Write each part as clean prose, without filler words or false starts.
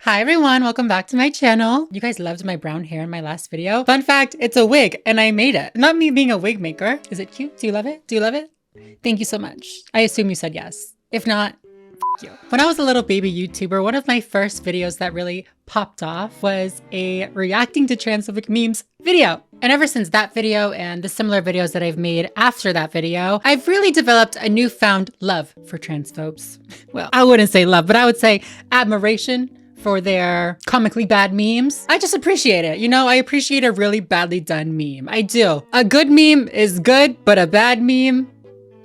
Hi everyone, welcome back to my channel. You guys loved my brown hair in my last video. Fun fact, it's a wig and I made it. Not me being a wig maker. Is it cute? Do you love it? Do you love it? Thank you so much. I assume you said yes. If not, f you. When I was a little baby YouTuber, one of my first videos that really popped off was a reacting to transphobic memes video. And ever since that video and the similar videos that I've made after that video, I've really developed a newfound love for transphobes. Well, I wouldn't say love, but I would say admiration for their comically bad memes. I just appreciate it. You know, I appreciate a really badly done meme. I do. A good meme is good, but a bad meme,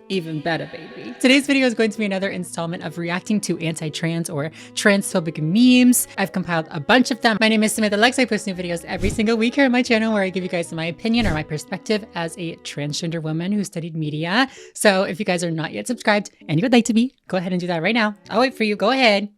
even better, baby. Today's video is going to be another installment of reacting to anti-trans or transphobic memes. I've compiled a bunch of them. My name is Samantha. I post new videos every single week here on my channel where I give you guys my opinion or my perspective as a transgender woman who studied media. So if you guys are not yet subscribed and you would like to be, go ahead and do that right now. I'll wait for you. Go ahead.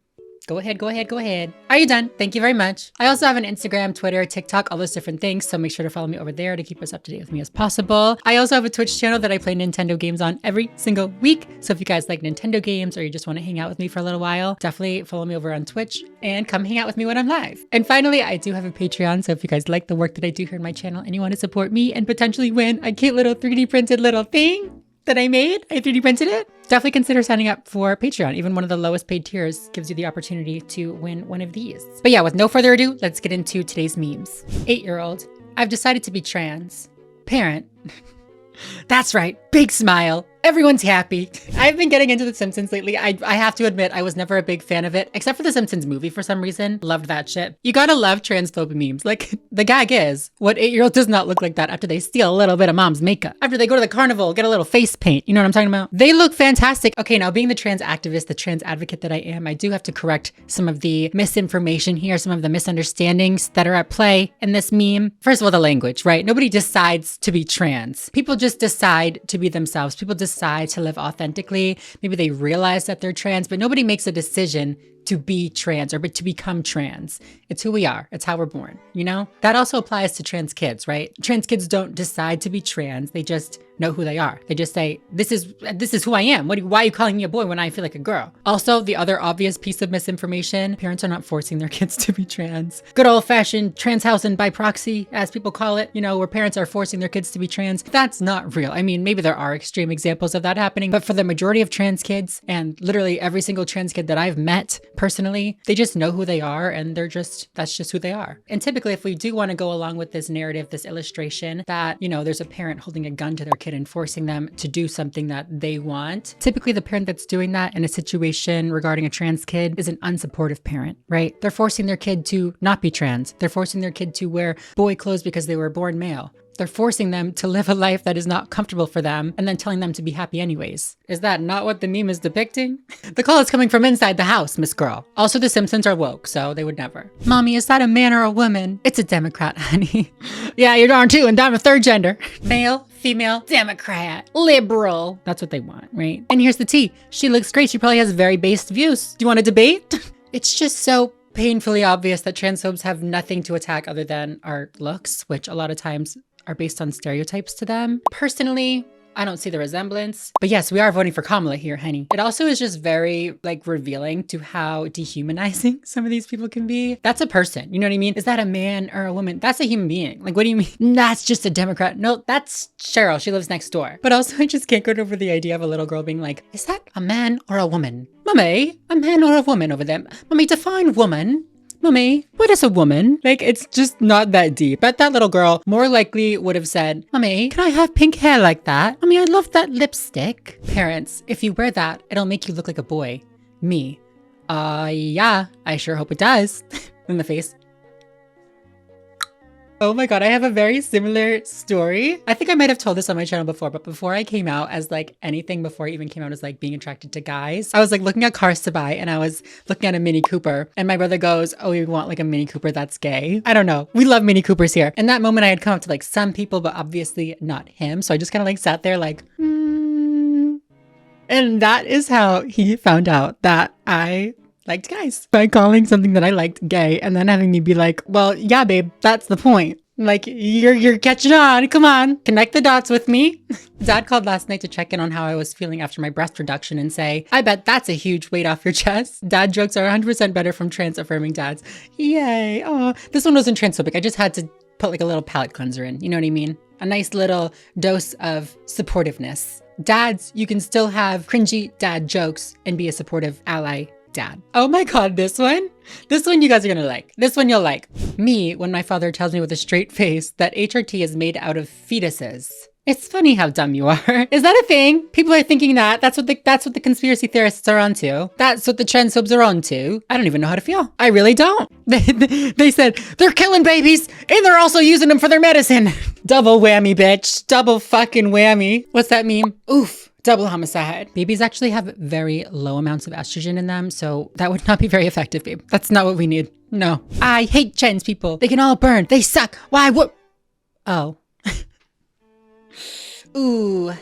Go ahead. Are you done? Thank you very much. I also have an Instagram, Twitter, TikTok, all those different things. So make sure to follow me over there to keep us up to date with me as possible. I also have a Twitch channel that I play Nintendo games on every single week. So if you guys like Nintendo games or you just want to hang out with me for a little while, definitely follow me over on Twitch and come hang out with me when I'm live. And finally, I do have a Patreon. So if you guys like the work that I do here on my channel and you want to support me and potentially win a cute little 3D printed little thing that I made, I 3D printed it, definitely consider signing up for Patreon. Even one of the lowest paid tiers gives you the opportunity to win one of these. But yeah, with no further ado, let's get into today's memes. 8-year-old, I've decided to be trans. Parent, that's right, big smile. Everyone's happy. I've been getting into The Simpsons lately. I have to admit, I was never a big fan of it, except for The Simpsons movie for some reason. Loved that shit. You gotta love transphobic memes. Like, the gag is, what 8-year-old does not look like that after they steal a little bit of mom's makeup? After they go to the carnival, get a little face paint. You know what I'm talking about? They look fantastic. Okay, now being the trans activist, the trans advocate that I am, I do have to correct some of the misinformation here, some of the misunderstandings that are at play in this meme. First of all, the language, right? Nobody decides to be trans. People just decide to be themselves. People decide to live authentically. Maybe they realize that they're trans, but nobody makes a decision to be trans or to become trans. It's who we are. It's how we're born, you know? That also applies to trans kids, right? Trans kids don't decide to be trans. They just know who they are. They just say, this is who I am. Why are you calling me a boy when I feel like a girl? Also, the other obvious piece of misinformation, parents are not forcing their kids to be trans. Good old fashioned trans house and by proxy, as people call it, you know, where parents are forcing their kids to be trans. That's not real. I mean, maybe there are extreme examples of that happening, but for the majority of trans kids and literally every single trans kid that I've met personally, they just know who they are and that's just who they are. And typically, if we do want to go along with this narrative, this illustration that, you know, there's a parent holding a gun to their kid and forcing them to do something that they want. Typically, the parent that's doing that in a situation regarding a trans kid is an unsupportive parent, right? They're forcing their kid to not be trans. They're forcing their kid to wear boy clothes because they were born male. They're forcing them to live a life that is not comfortable for them and then telling them to be happy anyways. Is that not what the meme is depicting? The call is coming from inside the house, Miss Girl. Also, the Simpsons are woke, so they would never. Mommy, is that a man or a woman? It's a Democrat, honey. Yeah, you're darn too, and I'm a third gender. Male, female, Democrat, liberal. That's what they want, right? And here's the tea. She looks great. She probably has very based views. Do you want to debate? It's just so painfully obvious that transphobes have nothing to attack other than our looks, which a lot of times are based on stereotypes to them. Personally, I don't see the resemblance. But yes, we are voting for Kamala here, honey. It also is just very revealing to how dehumanizing some of these people can be. That's a person, you know what I mean? Is that a man or a woman? That's a human being. Like, what do you mean? That's just a Democrat. No, that's Cheryl. She lives next door. But also, I just can't get over the idea of a little girl being like, is that a man or a woman? Mommy, a man or a woman over there? Mommy, define woman. Mommy, what is a woman? Like, it's just not that deep. But that little girl more likely would have said, Mommy, can I have pink hair like that? Mommy, I love that lipstick. Parents, if you wear that, it'll make you look like a boy. Me. Yeah, I sure hope it does. In the face. Oh my god, I have a very similar story. I think I might have told this on my channel before, but before I came out as anything before I even came out as being attracted to guys, I was looking at cars to buy and I was looking at a Mini Cooper and my brother goes, oh, you want a Mini Cooper that's gay? I don't know. We love Mini Coopers here. In that moment, I had come up to some people, but obviously not him. So I just kind of sat there And that is how he found out that I liked guys, by calling something that I liked gay and then having me be like, well, yeah, babe, that's the point. Like, you're catching on. Come on. Connect the dots with me. Dad called last night to check in on how I was feeling after my breast reduction and say, I bet that's a huge weight off your chest. Dad jokes are 100% better from trans affirming dads. Yay. Oh, this one wasn't transphobic. I just had to put like a little palate cleanser in. You know what I mean? A nice little dose of supportiveness. Dads, you can still have cringy dad jokes and be a supportive ally dad. Oh my God, this one? This one you guys are gonna like. This one you'll like. Me, when my father tells me with a straight face that HRT is made out of fetuses. It's funny how dumb you are. Is that a thing? People are thinking that. That's what the conspiracy theorists are onto. That's what the transphobes are onto. I don't even know how to feel. I really don't. They said, they're killing babies and they're also using them for their medicine. Double whammy, bitch. Double fucking whammy. What's that meme? Oof. Double homicide. Babies actually have very low amounts of estrogen in them, so that would not be very effective, babe. That's not what we need. No. I hate trans people. They can all burn. They suck. Why? What? Oh. Ooh.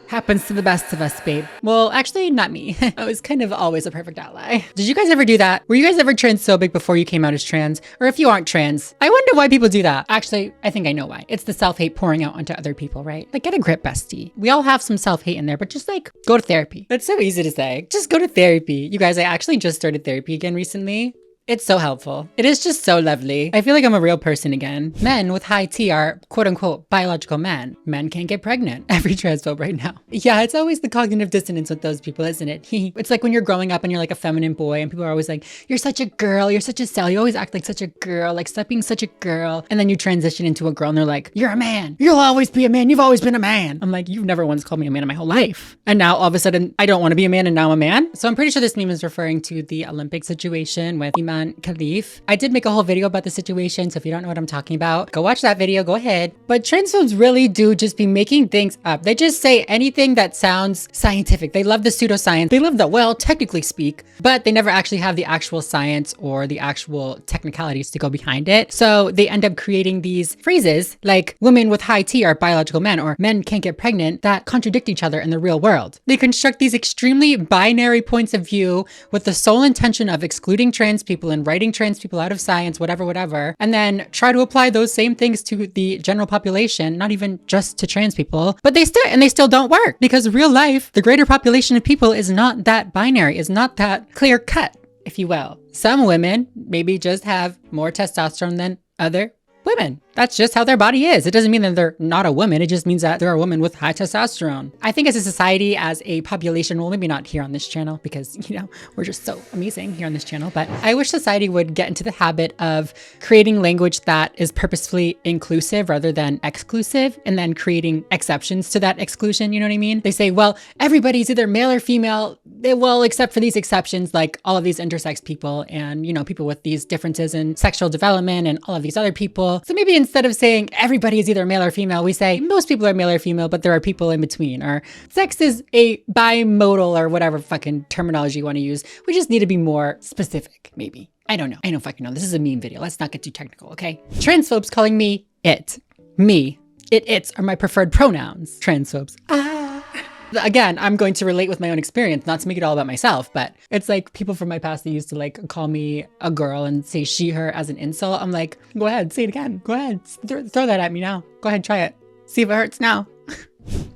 Happens to the best of us, babe. Well, actually, not me. I was kind of always a perfect ally. Did you guys ever do that? Were you guys ever transphobic before you came out as trans? Or if you aren't trans, I wonder why people do that. Actually, I think I know why. It's the self-hate pouring out onto other people, right? Like, get a grip, bestie. We all have some self-hate in there, but just like, go to therapy. That's so easy to say. Just go to therapy. You guys, I actually just started therapy again recently. It's so helpful. It is just so lovely. I feel like I'm a real person again. Men with high T are quote unquote biological men. Men can't get pregnant. Every transphobe right now. Yeah, it's always the cognitive dissonance with those people, isn't it? It's like when you're growing up and you're like a feminine boy and people are always like, you're such a girl, you're such a cell, you always act like such a girl, like stop being such a girl. And then you transition into a girl and they're like, you're a man. You'll always be a man. You've always been a man. I'm like, you've never once called me a man in my whole life. And now all of a sudden I don't want to be a man and now I'm a man. So I'm pretty sure this meme is referring to the Olympic situation with Iman Khalif. I did make a whole video about the situation, so if you don't know what I'm talking about, go watch that video, go ahead. But transphobes really do just be making things up. They just say anything that sounds scientific. They love the pseudoscience. They love the, well, technically speak, but they never actually have the actual science or the actual technicalities to go behind it. So they end up creating these phrases like women with high T are biological men or men can't get pregnant that contradict each other in the real world. They construct these extremely binary points of view with the sole intention of excluding trans people and writing trans people out of science, whatever, and then try to apply those same things to the general population, not even just to trans people, but they still don't work because real life, the greater population of people is not that binary, is not that clear cut, if you will. Some women maybe just have more testosterone than other women. That's just how their body is. It doesn't mean that they're not a woman. It just means that they're a woman with high testosterone. I think as a society, as a population, well, maybe not here on this channel because, you know, we're just so amazing here on this channel, but I wish society would get into the habit of creating language that is purposefully inclusive rather than exclusive and then creating exceptions to that exclusion. You know what I mean? They say, well, everybody's either male or female, well, except for these exceptions, like all of these intersex people and, you know, people with these differences in sexual development and all of these other people. So maybe instead of saying everybody is either male or female, we say most people are male or female, but there are people in between, or sex is a bimodal or whatever fucking terminology you want to use. We just need to be more specific, maybe. I don't know. I don't fucking know. This is a meme video. Let's not get too technical, okay? Transphobes calling me it. Me. Its are my preferred pronouns. Transphobes. Again, I'm going to relate with my own experience, not to make it all about myself, but it's like people from my past that used to like call me a girl and say she, her as an insult. I'm like, go ahead, say it again. Go ahead, throw that at me now. Go ahead, try it. See if it hurts now.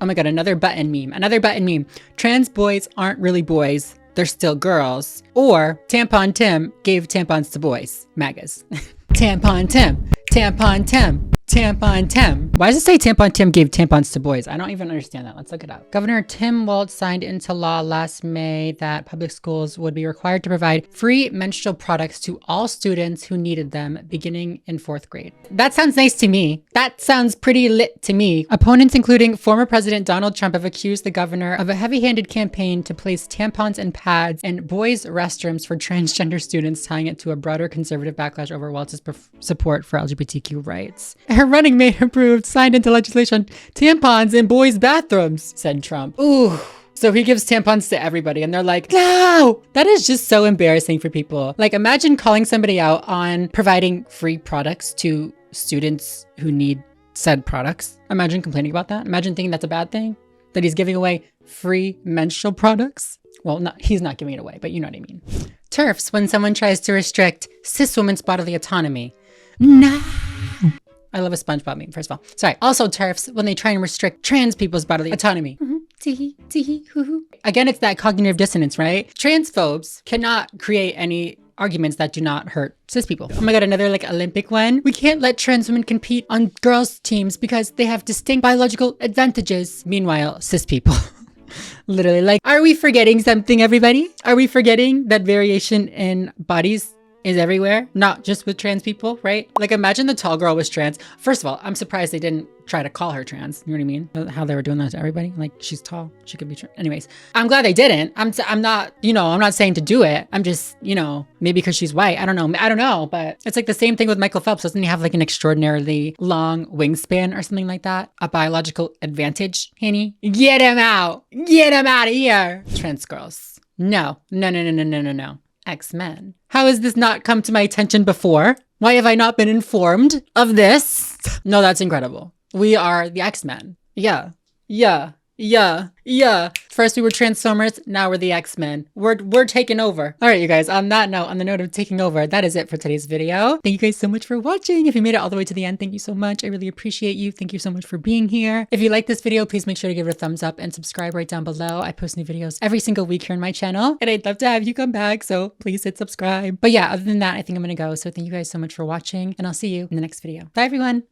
Oh my God, another button meme. Trans boys aren't really boys. They're still girls. Or Tampon Tim gave tampons to boys. MAGAs. Tampon Tim. Tampon Tim. Tampon Tim. Why does it say Tampon Tim gave tampons to boys? I don't even understand that. Let's look it up. Governor Tim Walz signed into law last May that public schools would be required to provide free menstrual products to all students who needed them beginning in 4th grade. That sounds nice to me. That sounds pretty lit to me. Opponents, including former President Donald Trump, have accused the governor of a heavy-handed campaign to place tampons and pads in boys' restrooms for transgender students, tying it to a broader conservative backlash over Walz's support for LGBTQ rights. Her running mate approved, signed into legislation, tampons in boys' bathrooms, said Trump. Ooh. So he gives tampons to everybody and they're like, no! That is just so embarrassing for people. Like, imagine calling somebody out on providing free products to students who need said products. Imagine complaining about that. Imagine thinking that's a bad thing, that he's giving away free menstrual products. Well, he's not giving it away, but you know what I mean. TERFs when someone tries to restrict cis women's bodily autonomy. No! I love a SpongeBob meme, first of all. Sorry. Also TERFs when they try and restrict trans people's bodily autonomy. Tee tee hoo hoo. Again, it's that cognitive dissonance, right? Transphobes cannot create any arguments that do not hurt cis people. Oh my god, another like Olympic one. We can't let trans women compete on girls' teams because they have distinct biological advantages. Meanwhile, cis people. Literally, like, are we forgetting something, everybody? Are we forgetting that variation in bodies is everywhere, not just with trans people, right? Like, imagine the tall girl was trans. First of all, I'm surprised they didn't try to call her trans. You know what I mean? How they were doing that to everybody. Like, she's tall, she could be trans. Anyways, I'm glad they didn't. I'm not, you know, I'm not saying to do it. I'm just, you know, maybe because she's white. I don't know. But it's like the same thing with Michael Phelps. Doesn't he have like an extraordinarily long wingspan or something like that? A biological advantage, Hanny? Get him out. Get him out of here. Trans girls. No. X-Men. How has this not come to my attention before? Why have I not been informed of this? No, that's incredible. We are the X-Men. Yeah. First we were Transformers, now we're the X-Men. We're taking over. All right, you guys, on that note, on the note of taking over, that is it for today's video. Thank you guys so much for watching. If you made it all the way to the end, thank you so much. I really appreciate you. Thank you so much for being here. If you like this video, please make sure to give it a thumbs up and subscribe right down below. I post new videos every single week here on my channel, and I'd love to have you come back, so please hit subscribe. But yeah, other than that, I think I'm gonna go. So thank you guys so much for watching, and I'll see you in the next video. Bye, everyone.